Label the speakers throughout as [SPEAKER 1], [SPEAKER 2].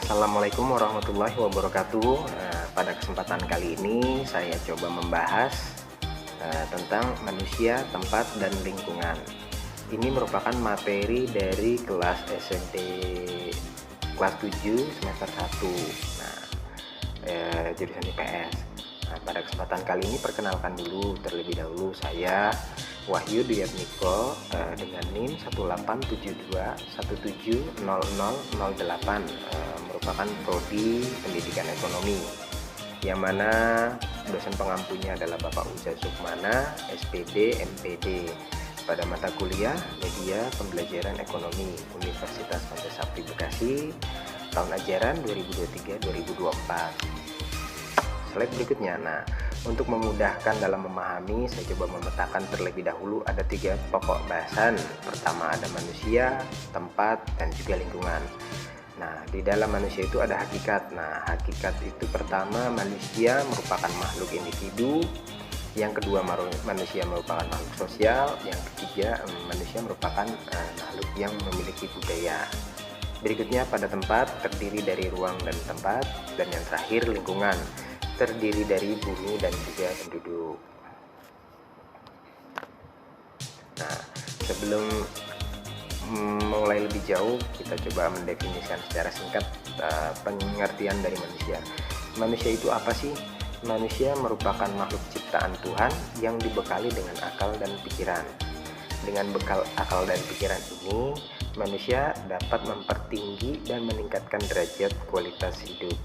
[SPEAKER 1] Assalamualaikum warahmatullahi wabarakatuh. Pada kesempatan kali ini saya coba membahas tentang manusia, tempat, dan lingkungan. Ini merupakan materi dari kelas SMP kelas 7 semester 1. Nah, jurusan IPS. Nah, pada kesempatan kali ini perkenalkan dulu terlebih dahulu, saya Wahyu Duyatmiko dengan NIM 1872170008, merupakan prodi Pendidikan Ekonomi, yang mana dosen pengampunya adalah Bapak Uza Sukmana, SPD, MPD, pada mata kuliah Media Pembelajaran Ekonomi, Universitas Pancasila Bekasi, tahun ajaran 2023-2024. Slide berikutnya. Nah, untuk memudahkan dalam memahami, saya coba memetakan terlebih dahulu ada 3 pokok bahasan. Pertama ada manusia, tempat, dan juga lingkungan. Nah, di dalam manusia itu ada hakikat. Nah, hakikat itu pertama, manusia merupakan makhluk individu. Yang kedua, manusia merupakan makhluk sosial. Yang ketiga, manusia merupakan makhluk yang memiliki budaya. Berikutnya pada tempat, terdiri dari ruang dan tempat. Dan yang terakhir, lingkungan, terdiri dari bumi dan juga penduduk. Nah, sebelum mulai lebih jauh, kita coba mendefinisikan secara singkat pengertian dari manusia. Manusia itu apa sih? Manusia merupakan makhluk ciptaan Tuhan yang dibekali dengan akal dan pikiran. Dengan bekal akal dan pikiran ini, manusia dapat mempertinggi dan meningkatkan derajat kualitas hidup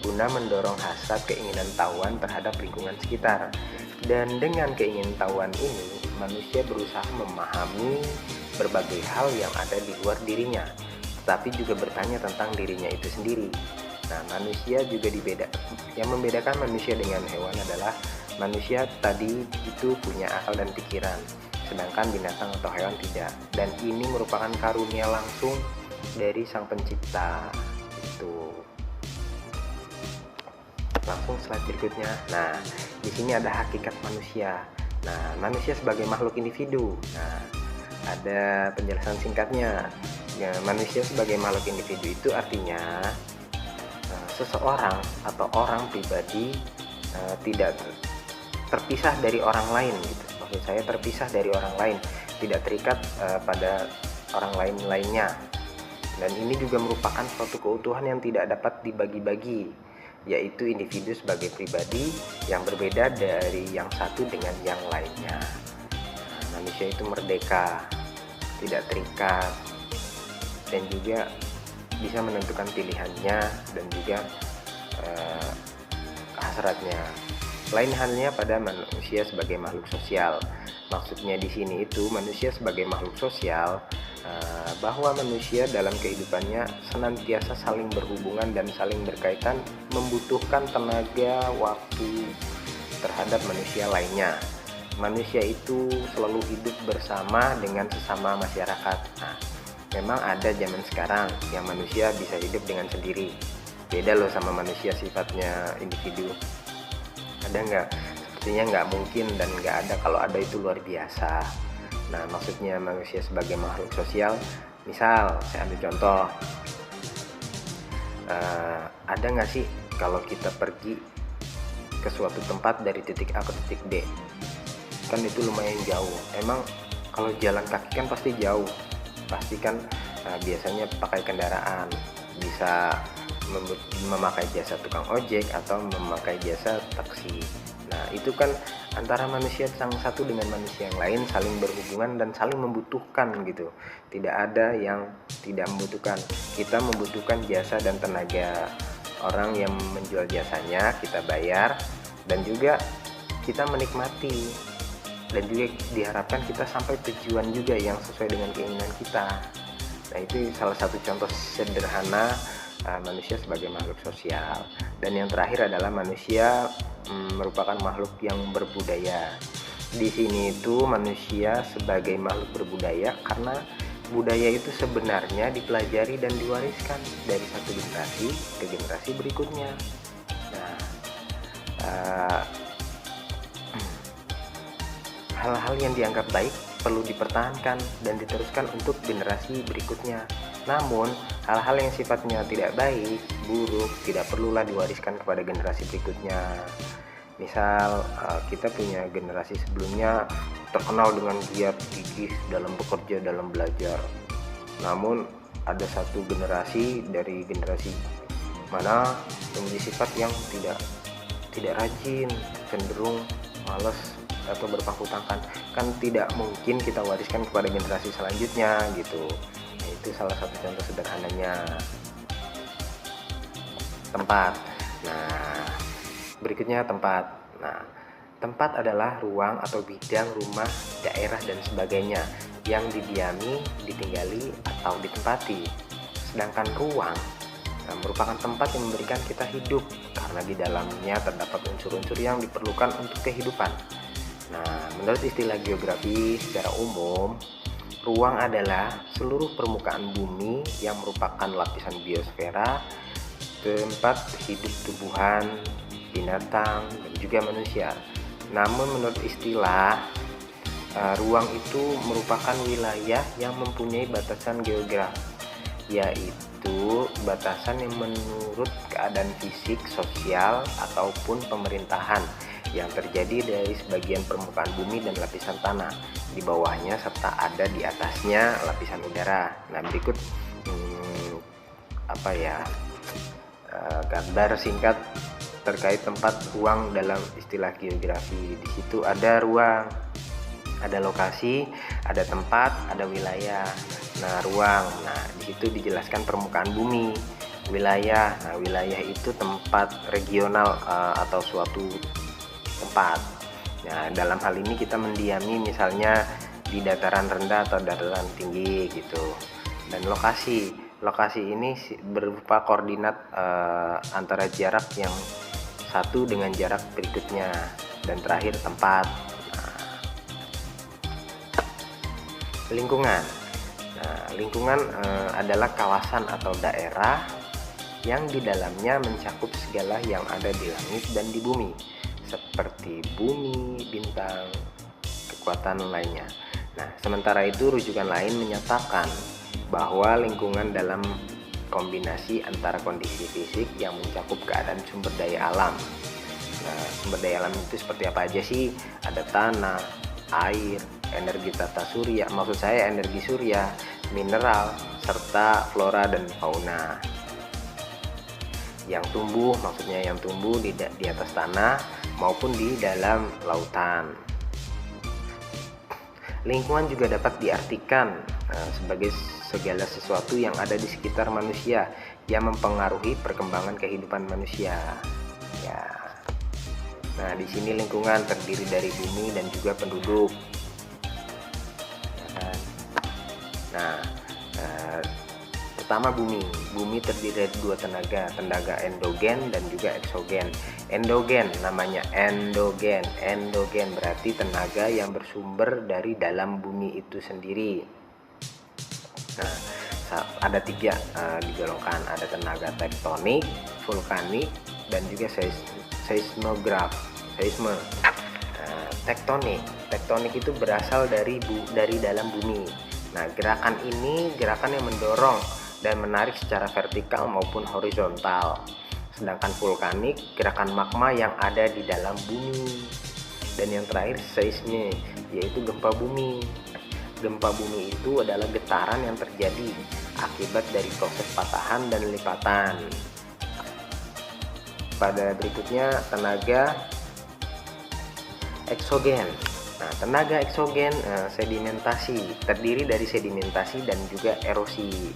[SPEAKER 1] guna mendorong hasrat keinginan tahuan terhadap lingkungan sekitar. Dan dengan keinginan tahuan ini, manusia berusaha memahami berbagai hal yang ada di luar dirinya, tetapi juga bertanya tentang dirinya itu sendiri. Nah, manusia juga yang membedakan manusia dengan hewan adalah manusia tadi itu punya akal dan pikiran, sedangkan binatang atau hewan tidak. Dan ini merupakan karunia langsung dari Sang Pencipta. Itu. Langsung slide berikutnya. Nah, di sini ada hakikat manusia. Nah, manusia sebagai makhluk individu. Nah, ada penjelasan singkatnya. Ya, manusia sebagai makhluk individu itu artinya seseorang atau orang pribadi tidak terpisah dari orang lain gitu. Maksud saya terpisah dari orang lain, tidak terikat pada orang lainnya. Dan ini juga merupakan suatu keutuhan yang tidak dapat dibagi-bagi, yaitu individu sebagai pribadi yang berbeda dari yang satu dengan yang lainnya. Manusia itu merdeka, tidak terikat, dan juga bisa menentukan pilihannya dan juga hasratnya. Lain halnya pada manusia sebagai makhluk sosial. Maksudnya di sini itu manusia sebagai makhluk sosial, bahwa manusia dalam kehidupannya senantiasa saling berhubungan dan saling berkaitan, membutuhkan tenaga, waktu terhadap manusia lainnya. Manusia itu selalu hidup bersama dengan sesama masyarakat. Nah, memang ada zaman sekarang yang manusia bisa hidup dengan sendiri. Beda loh sama manusia sifatnya individu. Ada nggak? Sepertinya nggak mungkin dan nggak ada. Kalau ada itu luar biasa. Nah, maksudnya manusia sebagai makhluk sosial, misal saya ambil contoh, ada nggak sih kalau kita pergi ke suatu tempat dari titik A ke titik B, kan itu lumayan jauh. Emang kalau jalan kaki kan pasti jauh, pasti kan biasanya pakai kendaraan, bisa memakai jasa tukang ojek atau memakai jasa taksi. Nah, itu kan antara manusia yang satu dengan manusia yang lain saling berhubungan dan saling membutuhkan gitu. Tidak ada yang tidak membutuhkan. Kita membutuhkan jasa dan tenaga orang yang menjual jasanya, kita bayar, dan juga kita menikmati, dan juga diharapkan kita sampai tujuan juga yang sesuai dengan keinginan kita. Nah, itu salah satu contoh sederhana manusia sebagai makhluk sosial. Dan yang terakhir adalah manusia merupakan makhluk yang berbudaya. Di sini itu manusia sebagai makhluk berbudaya karena budaya itu sebenarnya dipelajari dan diwariskan dari satu generasi ke generasi berikutnya. Nah, hal-hal yang dianggap baik perlu dipertahankan dan diteruskan untuk generasi berikutnya. Namun, hal-hal yang sifatnya tidak baik, buruk, tidak perlulah diwariskan kepada generasi berikutnya. Misal, kita punya generasi sebelumnya terkenal dengan giat gigih dalam bekerja, dalam belajar. Namun, ada satu generasi dari generasi mana memiliki sifat yang tidak rajin, cenderung malas atau berpangku tangan, kan tidak mungkin kita wariskan kepada generasi selanjutnya gitu. Nah, itu salah satu contoh sederhananya. Tempat. Nah, berikutnya tempat. Nah, tempat adalah ruang atau bidang, rumah, daerah dan sebagainya yang didiami, ditinggali atau ditempati. Sedangkan ruang merupakan tempat yang memberikan kita hidup karena di dalamnya terdapat unsur-unsur yang diperlukan untuk kehidupan. Nah, menurut istilah geografi secara umum, ruang adalah seluruh permukaan bumi yang merupakan lapisan biosfera, tempat hidup tumbuhan, binatang, dan juga manusia. Namun menurut istilah, ruang itu merupakan wilayah yang mempunyai batasan geografis, yaitu batasan yang menurut keadaan fisik, sosial, ataupun pemerintahan yang terjadi dari sebagian permukaan bumi dan lapisan tanah di bawahnya serta ada di atasnya lapisan udara. Nah, berikut gambar singkat terkait tempat ruang dalam istilah geografi. Di situ ada ruang, ada lokasi, ada tempat, ada wilayah. Nah, ruang, di situ dijelaskan permukaan bumi. Wilayah, wilayah itu tempat regional atau suatu tempat. Nah, dalam hal ini kita mendiami misalnya di dataran rendah atau dataran tinggi gitu. Dan lokasi ini berupa koordinat antara jarak yang satu dengan jarak berikutnya. Dan terakhir tempat. Lingkungan. Lingkungan adalah kawasan atau daerah yang di dalamnya mencakup segala yang ada di langit dan di bumi, seperti bumi, bintang, kekuatan lainnya. Nah, sementara itu rujukan lain menyatakan bahwa lingkungan dalam kombinasi antara kondisi fisik yang mencakup keadaan sumber daya alam. Nah, sumber daya alam itu seperti apa aja sih? Ada tanah, air, energi tata surya, maksud saya energi surya, mineral, serta flora dan fauna. Yang tumbuh, maksudnya yang tumbuh di atas tanah maupun di dalam lautan. Lingkungan juga dapat diartikan sebagai segala sesuatu yang ada di sekitar manusia yang mempengaruhi perkembangan kehidupan manusia. Ya. Nah, di sini lingkungan terdiri dari bumi dan juga penduduk. Nah, pertama bumi terdiri dari dua tenaga endogen dan juga eksogen. Endogen namanya endogen berarti tenaga yang bersumber dari dalam bumi itu sendiri. Nah, ada tiga digolongkan, ada tenaga tektonik, vulkanik, dan juga seisme. Tektonik itu berasal dari dalam bumi. Nah, gerakan ini gerakan yang mendorong dan menarik secara vertikal maupun horizontal. Sedangkan vulkanik, gerakan magma yang ada di dalam bumi. Dan yang terakhir seisme, yaitu gempa bumi. Gempa bumi itu adalah getaran yang terjadi akibat dari proses patahan dan lipatan. Pada berikutnya tenaga eksogen. Nah, tenaga eksogen sedimentasi, terdiri dari sedimentasi dan juga erosi.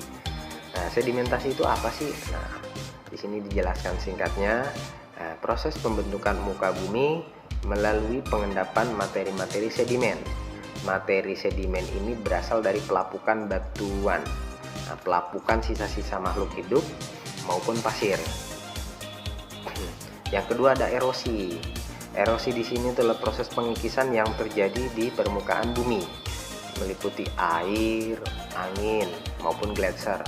[SPEAKER 1] Nah, sedimentasi itu apa sih? Nah, di sini dijelaskan singkatnya, proses pembentukan muka bumi melalui pengendapan materi-materi sedimen. Materi sedimen ini berasal dari pelapukan batuan, pelapukan sisa-sisa makhluk hidup maupun pasir. Yang kedua ada erosi. Erosi di sini adalah proses pengikisan yang terjadi di permukaan bumi, meliputi air, angin, maupun gletser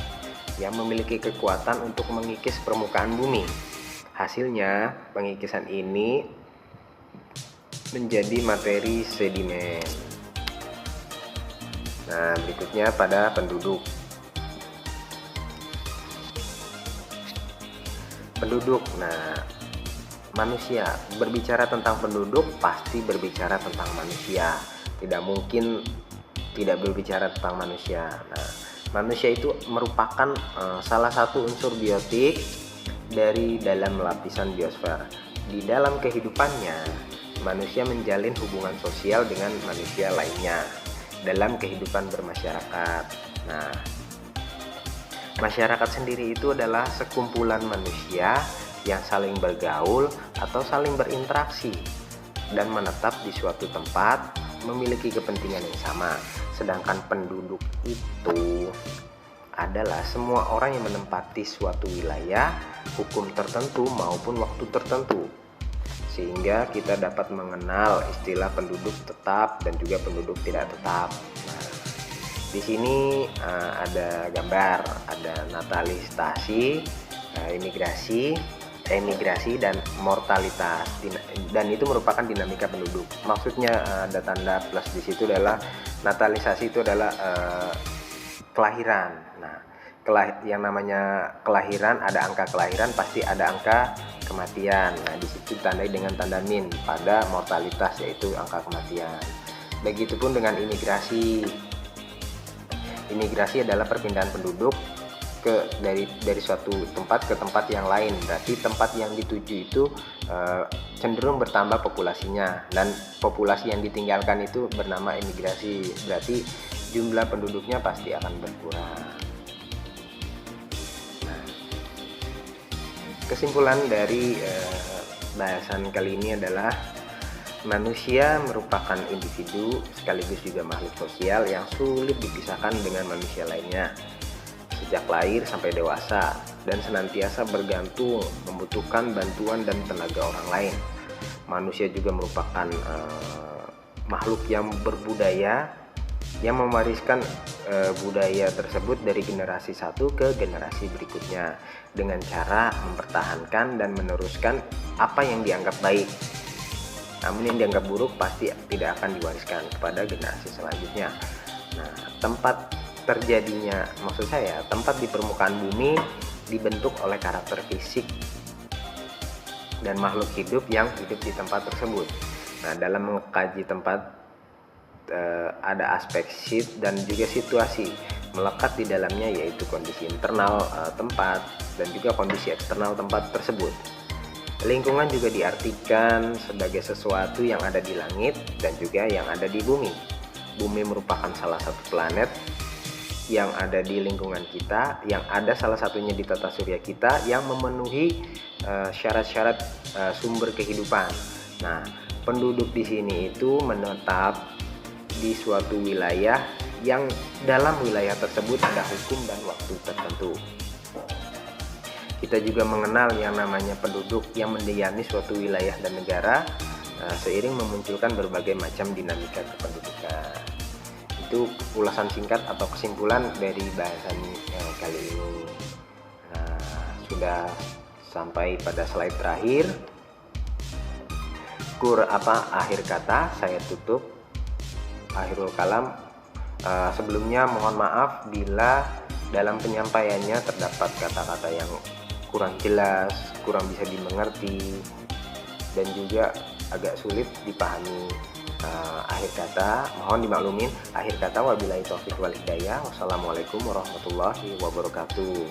[SPEAKER 1] yang memiliki kekuatan untuk mengikis permukaan bumi. Hasilnya, pengikisan ini menjadi materi sedimen. Nah, berikutnya pada penduduk. Penduduk. Nah, manusia. Berbicara tentang penduduk pasti berbicara tentang manusia. Tidak mungkin tidak berbicara tentang manusia. Nah, manusia itu merupakan salah satu unsur biotik dari dalam lapisan biosfer. Di dalam kehidupannya, manusia menjalin hubungan sosial dengan manusia lainnya dalam kehidupan bermasyarakat. Nah, masyarakat sendiri itu adalah sekumpulan manusia yang saling bergaul atau saling berinteraksi dan menetap di suatu tempat memiliki kepentingan yang sama. Sedangkan penduduk itu adalah semua orang yang menempati suatu wilayah, hukum tertentu maupun waktu tertentu. Sehingga kita dapat mengenal istilah penduduk tetap dan juga penduduk tidak tetap. Nah, di sini ada gambar, ada naturalisasi, emigrasi dan mortalitas, dan itu merupakan dinamika penduduk. Maksudnya ada tanda plus di situ adalah naturalisasi itu adalah kelahiran. Nah, yang namanya kelahiran, ada angka kelahiran pasti ada angka kematian. Nah, di situ ditandai dengan tanda min pada mortalitas, yaitu angka kematian. Begitupun dengan imigrasi. Imigrasi adalah perpindahan penduduk dari suatu tempat ke tempat yang lain. Berarti tempat yang dituju itu cenderung bertambah populasinya, dan populasi yang ditinggalkan itu bernama imigrasi. Berarti jumlah penduduknya pasti akan berkurang. Nah, kesimpulan dari bahasan kali ini adalah manusia merupakan individu sekaligus juga makhluk sosial yang sulit dipisahkan dengan manusia lainnya sejak lahir sampai dewasa, dan senantiasa bergantung membutuhkan bantuan dan tenaga orang lain. Manusia juga merupakan makhluk yang berbudaya, yang mewariskan budaya tersebut dari generasi satu ke generasi berikutnya dengan cara mempertahankan dan meneruskan apa yang dianggap baik. Namun yang dianggap buruk pasti tidak akan diwariskan kepada generasi selanjutnya. Nah, tempat di permukaan bumi dibentuk oleh karakter fisik dan makhluk hidup yang hidup di tempat tersebut. Nah, dalam mengkaji tempat ada aspek dan juga situasi melekat di dalamnya, yaitu kondisi internal tempat dan juga kondisi eksternal tempat tersebut. Lingkungan juga diartikan sebagai sesuatu yang ada di langit dan juga yang ada di bumi. Bumi merupakan salah satu planet yang ada di lingkungan kita, yang ada salah satunya di tata surya kita, yang memenuhi syarat-syarat sumber kehidupan. Nah, penduduk di sini itu menetap di suatu wilayah yang dalam wilayah tersebut ada hukum dan waktu tertentu. Kita juga mengenal yang namanya penduduk yang mendiami suatu wilayah dan negara seiring memunculkan berbagai macam dinamika kependudukan. Itu ulasan singkat atau kesimpulan dari bahasan kali ini. Nah, sudah sampai pada slide terakhir. Akhir kata saya tutup. Akhirul kalam. Sebelumnya mohon maaf bila dalam penyampaiannya terdapat kata-kata yang kurang jelas, kurang bisa dimengerti, dan juga agak sulit dipahami. Akhir kata mohon dimaklumin. Akhir kata wabillahi taufiq wal hidayah. Wassalamualaikum warahmatullahi wabarakatuh.